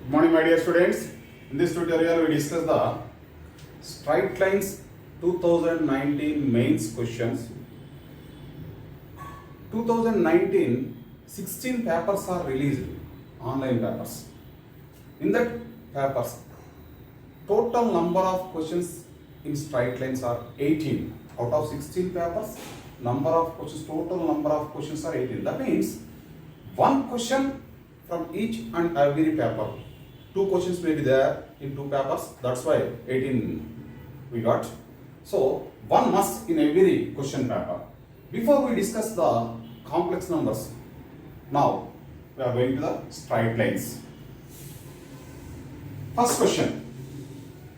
Good morning, my dear students. In this tutorial, we discuss the Straight Lines 2019 mains questions. 2019, 16 papers are released, online papers. In that papers, total number of questions in straight lines are 18. Out of 16 papers, total number of questions are 18. That means one question from each and every paper. Two questions may be there in two papers. That's why 18 we got. So one must in every question paper. Before we discuss the complex numbers, now we are going to the straight lines. First question.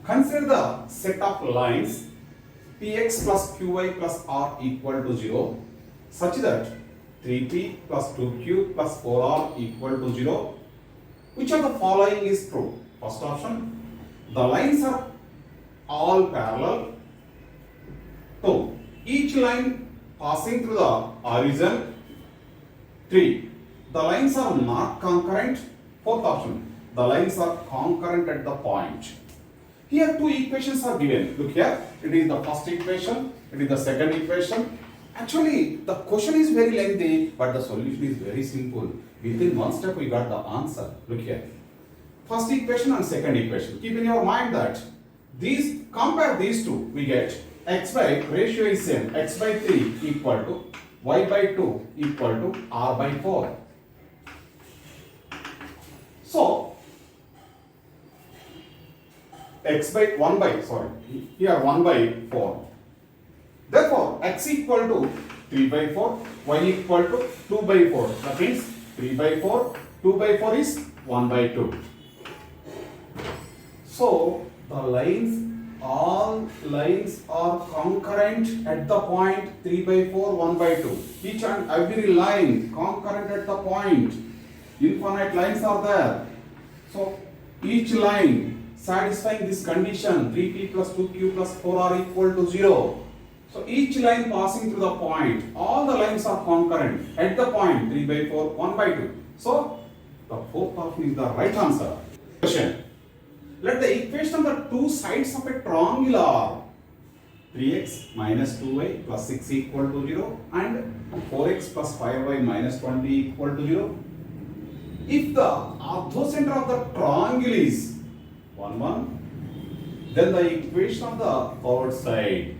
Consider the set of lines px plus qy plus r equal to 0 such that 3p plus 2q plus 4r equal to 0. Which of the following is true? First option, the lines are all parallel. 2. Each line passing through the horizon. 3. The lines are not concurrent. Fourth option, the lines are concurrent at the point. Here two equations are given. Look here, it is the first equation, it is the second equation. Actually, the question is very lengthy, but the solution is very simple. Within one step, we got the answer. Look here. First equation and second equation. Keep in your mind that compare these two, we get x by, ratio is same, x by 3 equal to y by 2 equal to r by 4. So, here 1 by 4. Therefore, x equal to 3 by 4, y equal to 2 by 4. That means 3 by 4, 2 by 4 is 1 by 2. So, all lines are concurrent at the point 3 by 4, 1 by 2. Each and every line concurrent at the point. Infinite lines are there. So, each line satisfying this condition 3p plus 2q plus 4r equal to 0. So each line passing through the point, all the lines are concurrent at the point 3 by 4, 1 by 2. So the fourth option is the right answer. Question. Let the equation of the two sides of a triangle are 3x minus 2y plus 6 equal to 0 and 4x plus 5y minus 20 equal to 0. If the orthocenter of the triangle is 1, 1, then the equation of the third side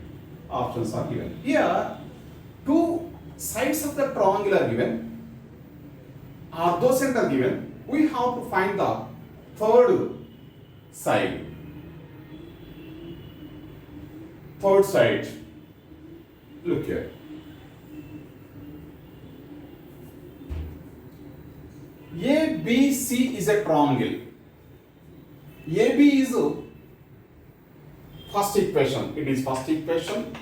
options are given. Here, two sides of the triangle are given, orthocenter given. We have to find the third side. Third side. Look here. ABC is a triangle. AB is first equation. It is first equation.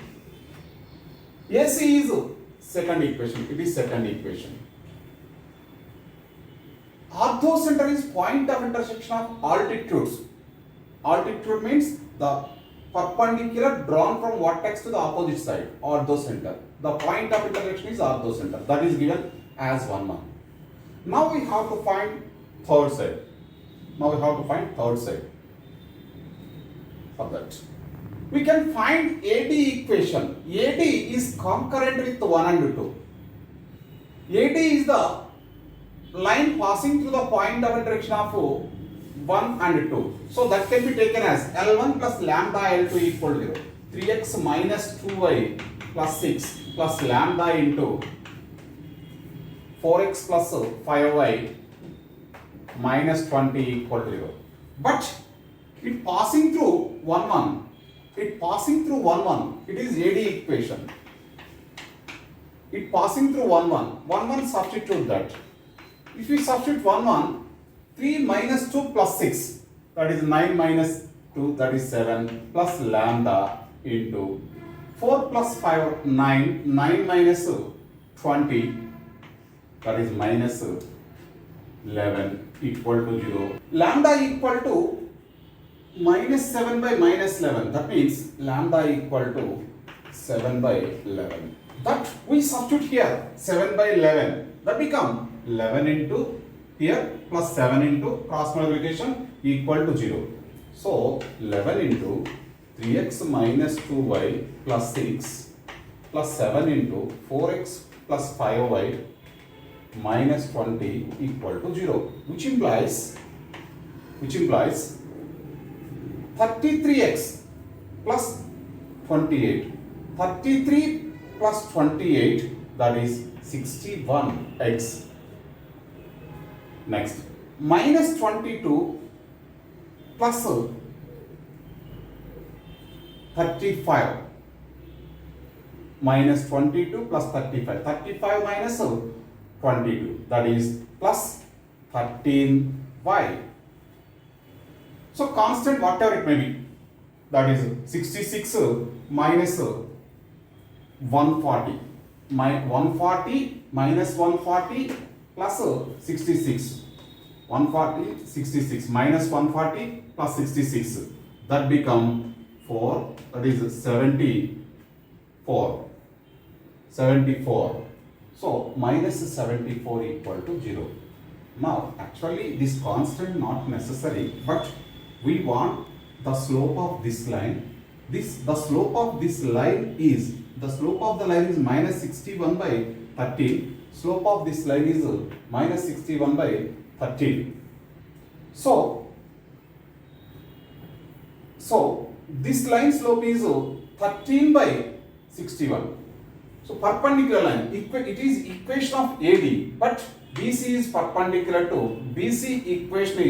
AC is second equation. It is second equation. Orthocenter is point of intersection of altitudes. Altitude means the perpendicular drawn from vertex to the opposite side. Orthocenter. The point of intersection is orthocenter. That is given as 1, 1. Now we have to find third side. For that, we can find AD equation. AD is concurrent with 1 and 2. AD is the line passing through the point of intersection of 1 and 2. So that can be taken as L1 plus lambda L2 equal to 0. 3x minus 2y plus 6 plus lambda into 4x plus 5y minus 20 equal to 0. But it passing through 1, 1. It is AD equation. It passing through 1, 1. 1, 1 substitute that. If we substitute 1, 1, 3 minus 2 plus 6, that is 9 minus 2, that is 7, plus lambda into 4 plus 5, 9, 9 minus 20, that is minus 11 equal to 0. Lambda equal to minus 7 by minus 11. That means lambda equal to 7 by 11. That we substitute here 7 by 11. That become 11 into here plus 7 into cross multiplication equal to 0. So 11 into 3x minus 2y plus 6 plus 7 into 4x plus 5y minus 20 equal to 0, which implies 33x plus 28. 33 plus 28, that is 61x. Next, minus 22 plus 35. Minus 22 plus 35. 35 minus 22, that is plus 13y. So constant whatever it may be, that is 66 minus 140. 140 minus 140 plus 66. 140, 66 minus 140 plus 66. That become 4, that is 74. 74. So minus 74 equal to 0. Now actually this constant not necessary, but we want the slope of this line. The slope of this line is, minus 61 by 13. Slope of this line is minus 61 by 13. So this line slope is 13 by 61. So perpendicular line, it is equation of AD, but BC is perpendicular to, BC equation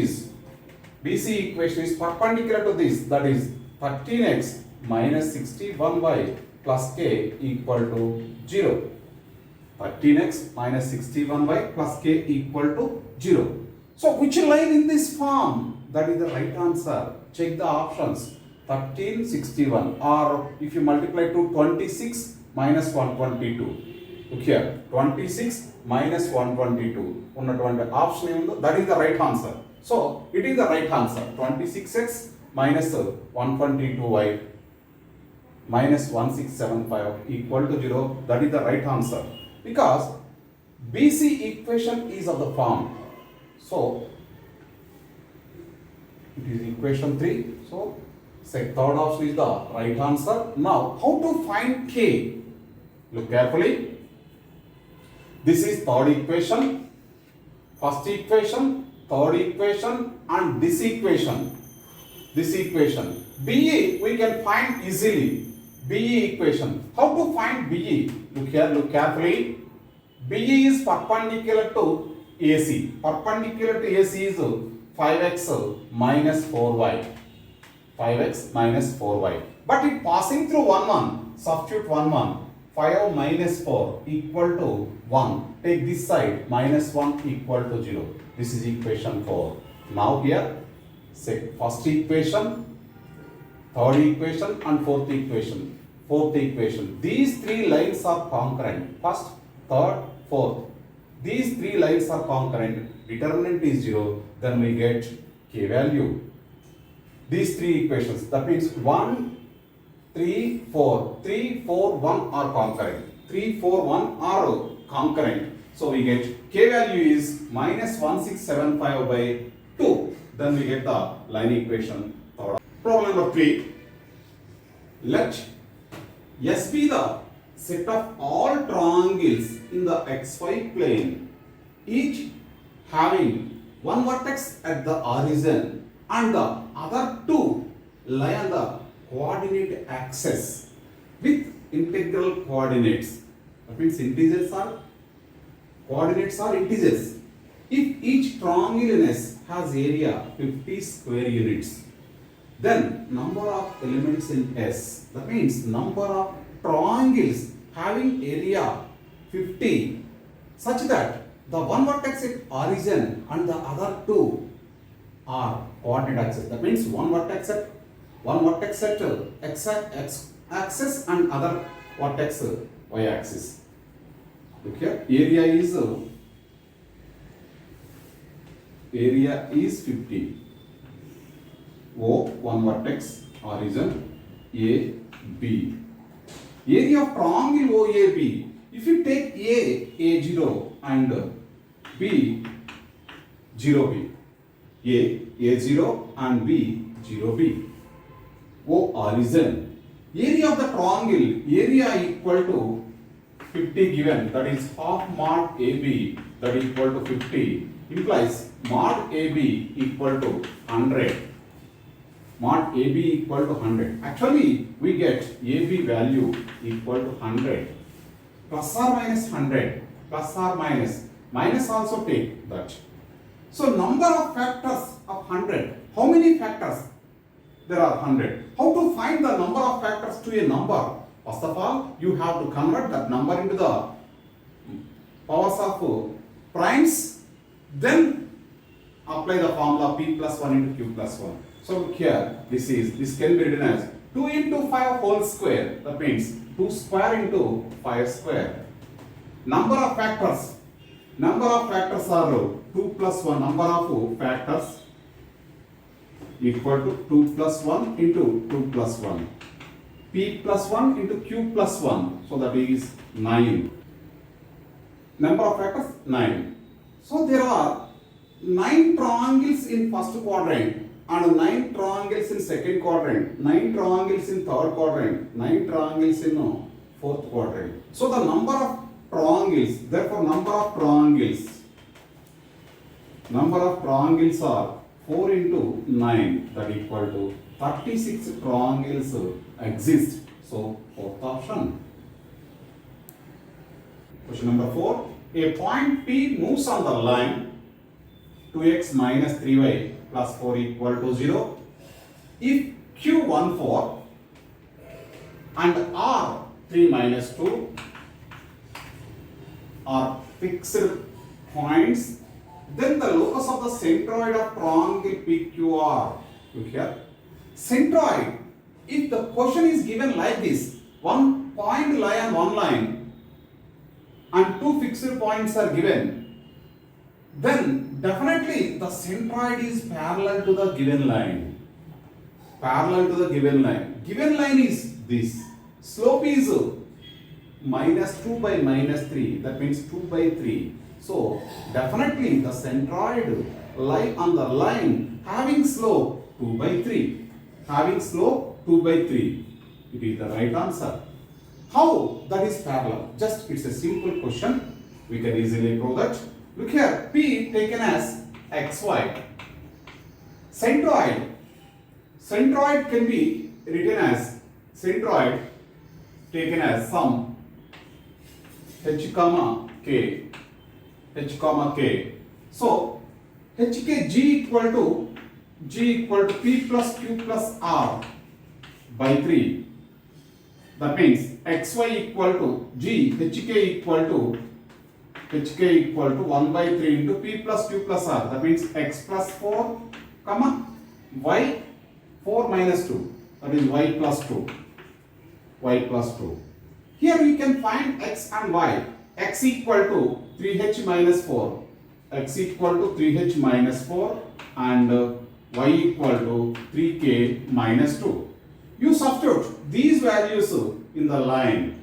is perpendicular to this, that is 13x minus 61y plus k equal to 0. 13x minus 61y plus k equal to 0. So which line in this form? That is the right answer. Check the options. 13, 61, or if you multiply to 26 minus 122. Look here, 26 minus 122. That is the right answer. So it is the right answer. 26x minus 122y minus 1675 equal to 0. That is the right answer. Because BC equation is of the form. So it is equation 3. So third option is the right answer. Now how to find k? Look carefully. This is third equation, first equation, third equation, and this equation. BE we can find easily. BE equation. How to find BE? Look here, look carefully. BE is perpendicular to AC. Perpendicular to AC is 5x minus 4y. 5x minus 4y. But it passing through 1, substitute 1. 5 minus 4 equal to 1. Take this side, minus 1 equal to 0. This is equation 4. Now here, say first equation, third equation, and fourth equation. These three lines are concurrent. First, third, fourth. These three lines are concurrent. Determinant is 0. Then we get k value. These three equations, that means 1, 3, 4. 3, 4, 1 are concurrent. 3, 4, 1 are concurrent. So we get k value is minus 1675 by 2. Then we get the line equation. Problem number 3. Let S be the set of all triangles in the xy plane, each having one vertex at the origin and the other two lie on the coordinate axis with integral coordinates. That means coordinates are integers. If each triangle in S has area 50 square units, then number of elements in S, that means number of triangles having area 50, such that the one vertex at origin and the other two are coordinate axis. That means one vertex at x axis and other vertex y axis. Look here, area is 50. O, one vertex, origin, A, B. Area of triangle OAB. If you take A0 and B, 0B. A0 and B 0B. O origin. Area of the triangle, area equal to 50 given, that is half mod AB, that is equal to 50, implies mod AB equal to 100. Mod AB equal to 100. Actually, we get AB value equal to 100. Plus or minus 100. Plus or minus. Minus also take that. So, number of factors of 100. How many factors? There are 100. How to find the number of factors to a number? First of all, you have to convert that number into the powers of primes. Then apply the formula P plus 1 into Q plus 1. So look here, this can be written as 2 into 5 whole square. That means 2 square into 5 square. Number of factors. Number of factors are 2 plus 1. Number of factors equal to 2 plus 1 into 2 plus 1. P plus 1 into Q plus 1. So that is 9. Number of factors 9. So there are 9 triangles in first quadrant and 9 triangles in second quadrant, 9 triangles in third quadrant, 9 triangles in fourth quadrant. So the number of triangles, therefore number of triangles are 4 into 9, that equal to 36 triangles exist. So fourth option. Question number 4. A point P moves on the line 2x minus 3y plus 4 equal to 0 if Q14 and R3 minus 2 are fixed points, then the locus of the centroid of triangle PQR. Look here. Centroid, if the question is given like this, one point lie on one line and 2 fixed points are given, then definitely the centroid is parallel to the given line. Parallel to the given line. Given line is this. Slope is minus 2 by minus 3. That means 2 by 3. So definitely the centroid lie on the line having slope 2 by 3. Having slope 2 by 3. It is the right answer. How that is parallel? Just it's a simple question. We can easily prove that. Look here, P taken as xy. Centroid can be written as centroid taken as sum h comma k. So hk g equal to p plus q plus r by 3. That means xy equal to g, hk equal to 1 by 3 into p plus q plus r. That means x plus 4 comma y 4 minus 2. That is y plus 2. Here we can find x and y. X equal to 3h minus 4. X equal to 3h minus 4 and y equal to 3k minus 2. You substitute these values in the line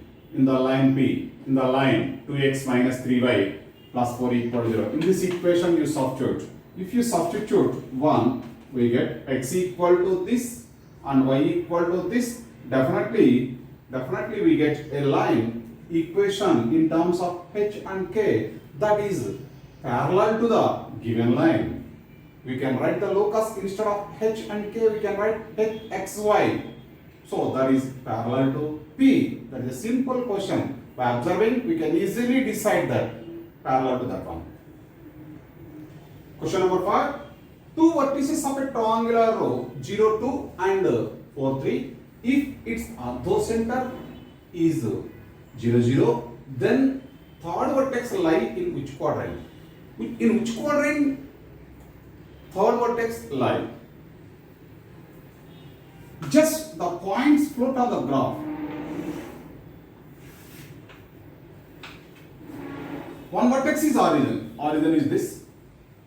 P, in the line 2x minus 3y plus 4 equal to 0. In this equation you substitute. If you substitute 1, we get x equal to this and y equal to this. Definitely we get a line equation in terms of h and k that is parallel to the given line. We can write the locus instead of h and k, we can write h xy. So that is parallel to P. That is a simple question. By observing, we can easily decide that parallel to that one. Question number 5. Two vertices of a triangular row 0, 2 and 4, 3. If its orthocenter is 0, 0, then third vertex lie in which quadrant? In which quadrant third vertex lie? Just the points float on the graph. One vertex is origin. Origin is this.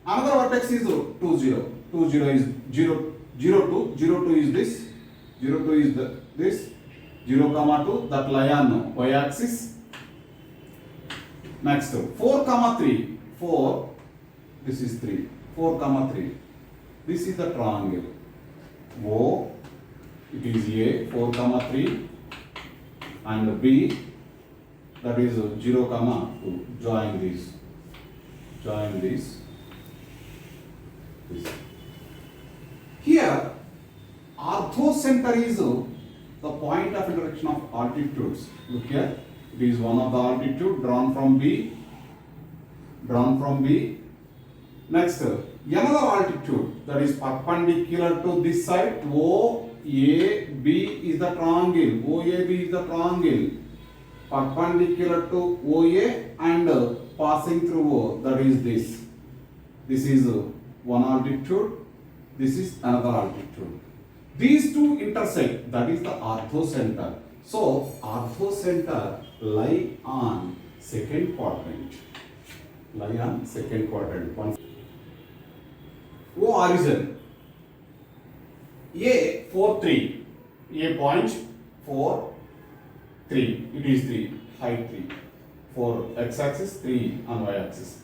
Another vertex is 2, 0. 2, 0 is 0, 0, 2. 0, 2 is this. 0, 2 is this. 0, comma 2 that lie on y axis. Next 4, comma 3. 4. This is 3. 4 comma 3. This is the triangle. O, it is A 4 comma 3 and B, that is 0 comma 2. Join this. Join this. This. Here, orthocenter is the point of intersection of altitudes. Look here, it is one of the altitude drawn from B. Drawn from B. Next, another altitude that is perpendicular to this side. OAB is the triangle. OAB is the triangle. Perpendicular to OA and passing through O. That is this. This is one altitude. This is another altitude. These two intersect. That is the orthocenter. So orthocenter lie on second quadrant. Lie on second quadrant. O origin. A 4 3. A point 4 3. It is 3. Height 3. For x-axis 3 on y-axis.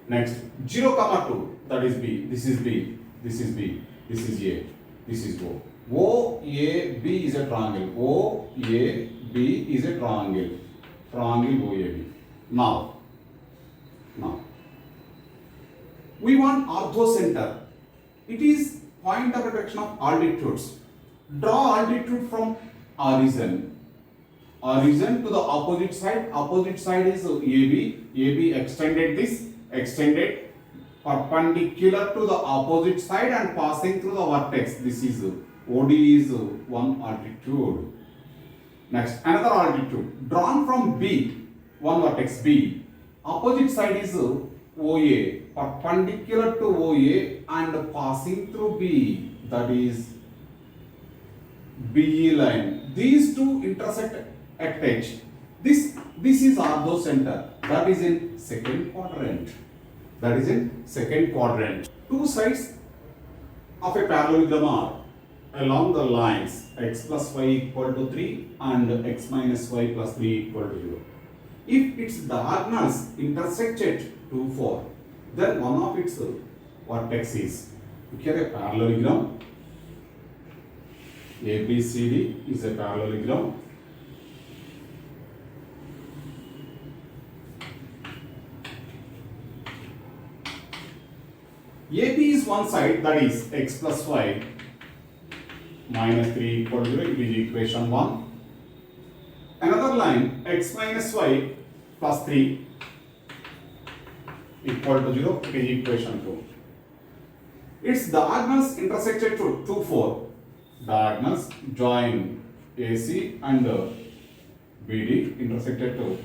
Next 0 comma 2. That is B. This is B. This is B. This is A. This is O. OAB is a triangle. OAB is a triangle. Triangle OAB. Now we want orthocenter. It is point of intersection of altitudes. Draw altitude from origin. Origin to the opposite side. Opposite side is AB. AB extended this. Extended perpendicular to the opposite side and passing through the vertex. This is OD is one altitude. Next, another altitude drawn from B, one vertex B. Opposite side is OA, perpendicular to OA and passing through B. That is BE line. These two intersect at H. This is orthocenter. That is in second quadrant. That is in second quadrant. Two sides of a parallelogram are along the lines x plus y equal to 3 and x minus y plus 3 equal to 0. If its diagonals intersect at 2, 4, then one of its vertex is. Here a parallelogram. ABCD is a parallelogram. AB is one side, that is x plus y minus 3 equal to 0, it is equation 1. Another line x minus y plus 3 equal to 0, it is equation 2. Its diagonals intersected to 2, 4. Diagonals join AC and BD intersected to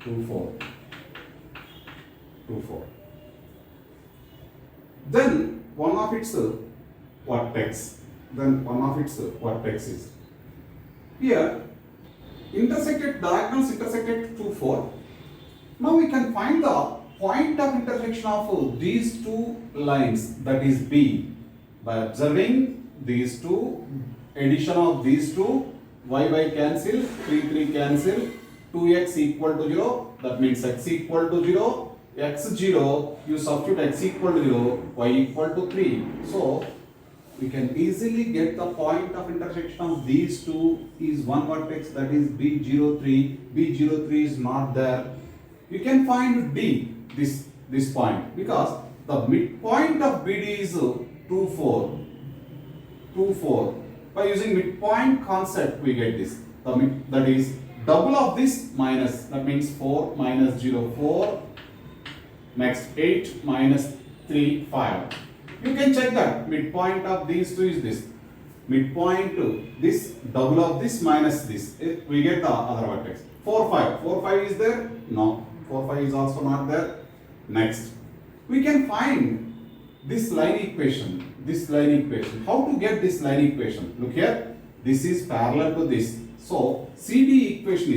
2, 4. 2, 4. Then one of its vertex. Then one of its vertexes. Here, diagonals intersected 2, 4. Now we can find the point of intersection of these two lines, that is B, by observing these two, addition of these two, y cancel, 3 cancel, 2x equal to 0, that means x equal to 0, x 0, you substitute x equal to 0, y equal to 3. So, we can easily get the point of intersection of these two is one vertex, that is B03. B03 is not there. You can find D, this point, because the midpoint of BD is 2, 4. 2, 4. By using midpoint concept, we get this. That is double of this minus, that means 4 minus 0, 4. Next 8 minus 3, 5. You can check that midpoint of these two is this. Midpoint to this, double of this minus this. We get the other vertex. 4, 5. 4, 5 is there? No. 4, 5 is also not there. Next, we can find this line equation. How to get this line equation? Look here. This is parallel to this. So CD equation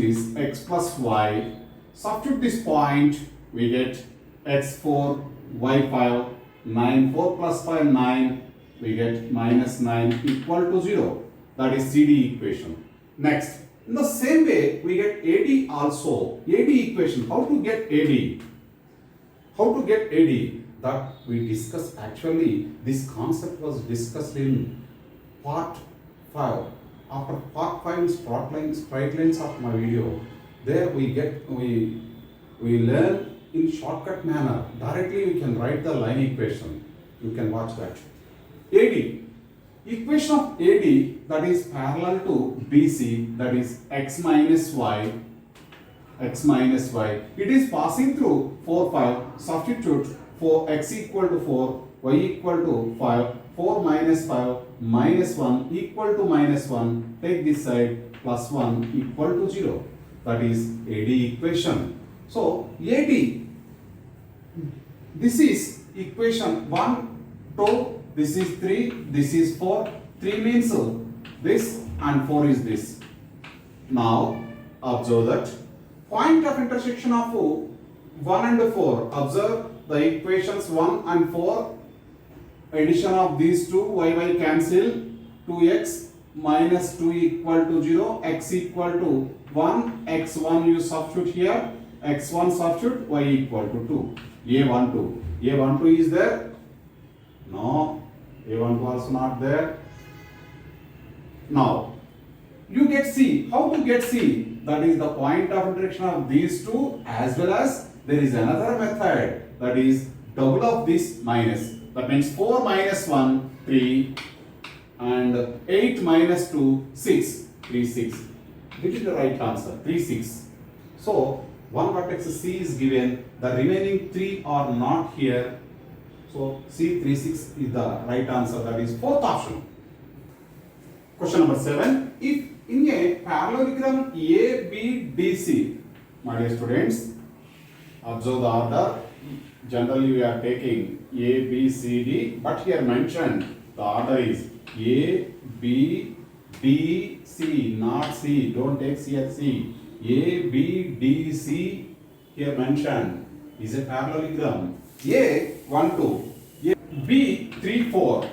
is x plus y. Substitute this point, we get x4, y5, 9, 4 plus 5, 9, we get minus 9 equal to 0. That is CD equation. Next, in the same way, we get AD also. AD equation, how to get AD? how to get AD, that we discussed. Actually, this concept was discussed in part 5. After part 5 straight lines of my video, there we learn in shortcut manner. Directly we can write the line equation. You can watch that. AD. Equation of AD, that is parallel to BC, that is x minus y. It is passing through 4, 5. Substitute for x equal to 4, y equal to 5, 4 minus 5 minus 1 equal to minus 1. Take this side, plus 1 equal to 0. That is AD equation. So AD, this is equation 1, 2, this is 3, this is 4. 3 means this and 4 is this. Now observe that point of intersection of 1 and 4. Observe the equations 1 and 4. Addition of these two, y cancel. 2x minus 2 equal to 0. X equal to 1. x1 you substitute here. x1 substitute, y equal to 2. A12. A12 is there? No. A12 also not there. Now you get C. How to get C? That is the point of intersection of these two, as well as there is another method, that is double of this minus. That means 4 minus 1, 3, and 8 minus 2, 6. 3, 6. This is the right answer. 3, 6. So one vertex C is given. The remaining 3 are not here. So C 3, 6 is the right answer. That is fourth option. Question number 7. If in a parallelogram ABDC, my dear students, observe the order. Generally we are taking A, B, C, D, but here mentioned the order is A, B, D, C, not C. Don't take C as C. A, B, D, C here mentioned is a parallelogram. A 1, 2, A, B 3, 4,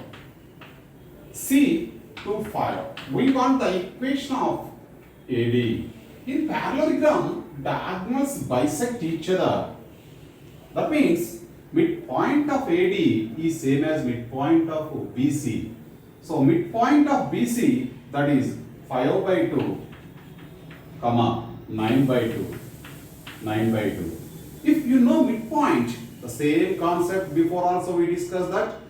C 2, 5. We want the equation of AD. In parallelogram, diagonals bisect each other. That means midpoint of AD is same as midpoint of BC. So midpoint of BC, that is 5 by 2, comma 9 by 2. 9 by 2. If you know midpoint, the same concept before also we discussed that.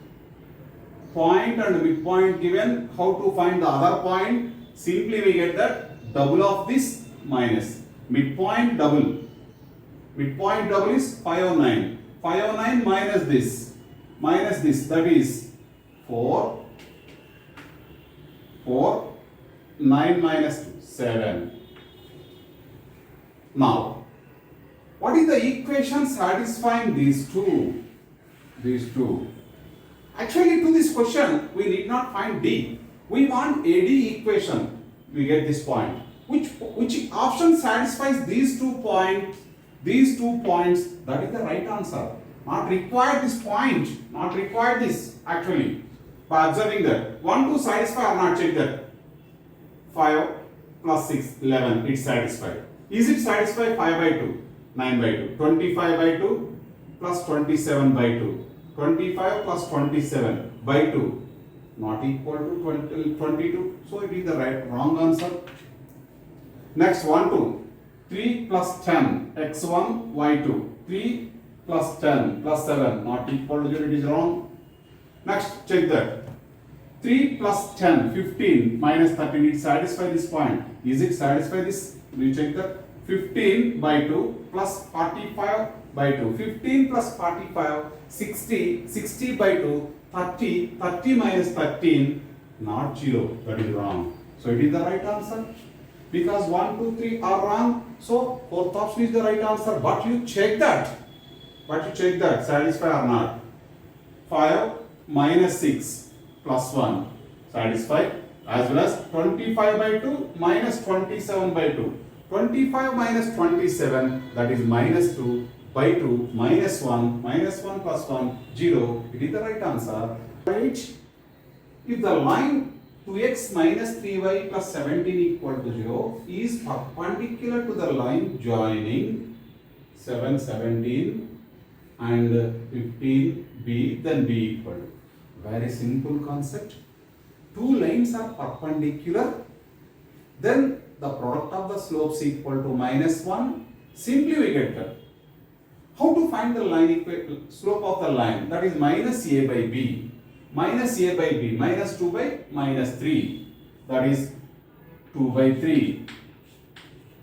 Point and midpoint given, how to find the other point? Simply we get that double of this minus. Midpoint double. Midpoint double is 509. 509 minus this. Minus this, that is 4. 4. 9 minus 2, 7. Now, what is the equation satisfying these two? These two. Actually, to this question, we need not find D. We want AD equation. We get this point. Which option satisfies these 2 points? These 2 points, that is the right answer. Not required this point. Not required this actually. By observing that 1, 2 satisfy or not, check that. 5 plus 6, 11. It's satisfied. Is it satisfied? 5 by 2, 9 by 2. 25 by 2 plus 27 by 2. 25 plus 27 by 2 not equal to 22. So it is the wrong answer. Next 1, 2. 3 plus 10 x1 y2. 3 plus 10 plus 7 not equal to 0. It is wrong. Next check that. 3 plus 10 15 minus 13. It satisfies this point. Is it satisfy this? We check that. 15 by 2 plus 45 by 2. 15 plus 45, 60. 60 by 2, 30. 30 minus 13, not 0. That is wrong. So it is the right answer. Because 1, 2, 3 are wrong. So fourth option is the right answer. But you check that. Satisfy or not. 5 minus 6 plus 1. Satisfy. As well as 25 by 2 minus 27 by 2. 25 minus 27, that is minus 2 by 2 minus 1 plus 1 0. It is the right answer. Right? If the line 2x minus 3y plus 17 equal to 0 is perpendicular to the line joining 7, 17 and 15b, then b equal to. Very simple concept. Two lines are perpendicular, then the product of the slopes equal to -1. Simply we get that. How to find the slope of the line? That is minus a by b. Minus a by b, minus 2 by minus 3. That is 2 by 3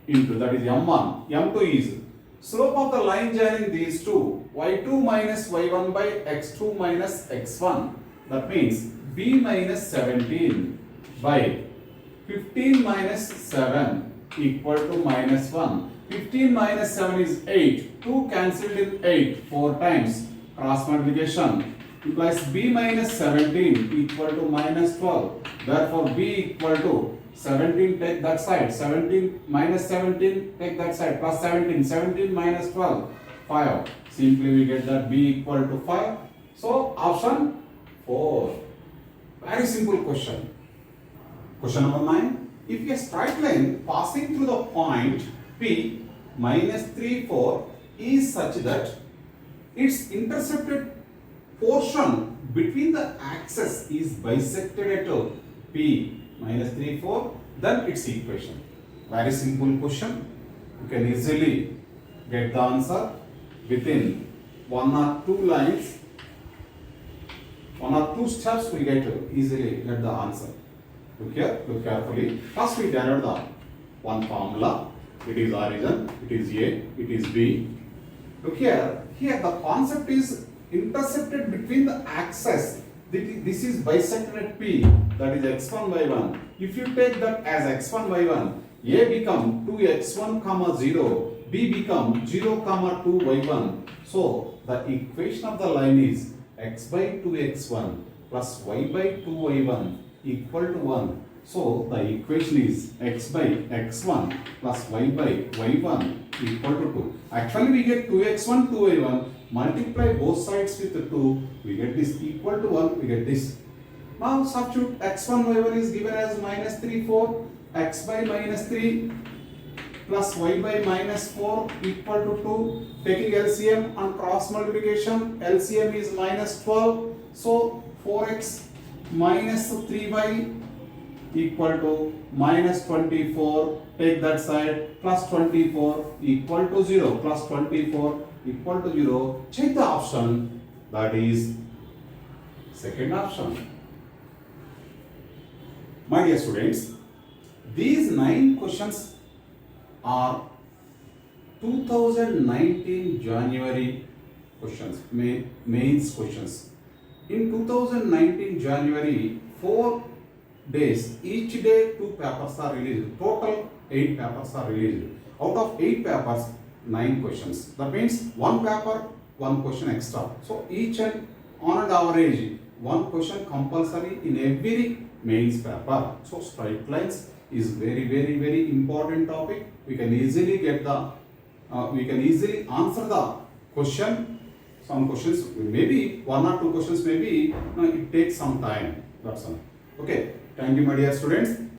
into, that is m1. m2 is slope of the line joining these two, y2 minus y1 by x2 minus x1. That means b minus 17 by 15 minus 7 equal to -1. 15 minus 7 is 8. 2 cancelled in 8 4 times. Cross multiplication implies b minus 17 equal to -12. Therefore b equal to 17, take that side. 17 minus 17, take that side. Plus 17. 17 minus 12, 5. Simply we get that b equal to 5. So option 4. Very simple question. Question number 9. If a straight line passing through the point P minus 3, 4 is such that its intercepted portion between the axes is bisected at P minus 3, 4, then its equation. Very simple question. You can easily get the answer within one or two lines. One or two steps we get to easily get the answer. Look here, look carefully. First we derived the one formula. It is origin, it is A, it is B. Look here, the concept is intercepted between the axes. This is bisected at P, that is x1 by 1. If you take that as x1 by 1, A become 2x1 comma 0, B become 0 comma 2 by 1. So the equation of the line is x by 2x1 plus y by 2y1 equal to 1. So the equation is x by x1 plus y by y1 equal to 2. Actually we get 2x1, 2y1. Multiply both sides with 2. We get this equal to 1. We get this. Now substitute x1, y1 is given as minus 3, 4. X by minus 3 plus y by minus 4 equal to 2. Taking LCM and cross multiplication, LCM is minus 12. So 4x minus 3y equal to minus 24. Take that side, plus 24 equal to 0. Plus 24 equal to 0. Check the option, that is second option. My dear students, these 9 questions are 2019 January questions, mains questions. In 2019 January, 4 days, each day 2 papers are released. Total 8 papers are released. Out of 8 papers, 9 questions. That means 1 paper, 1 question extra. So each and on an average, 1 question compulsory in every mains paper. So straight lines is very important topic. We can easily get the, we can easily answer the question. Some questions, maybe 1 or 2 questions, maybe it takes some time. That's all. Okay. Thank you, my dear students.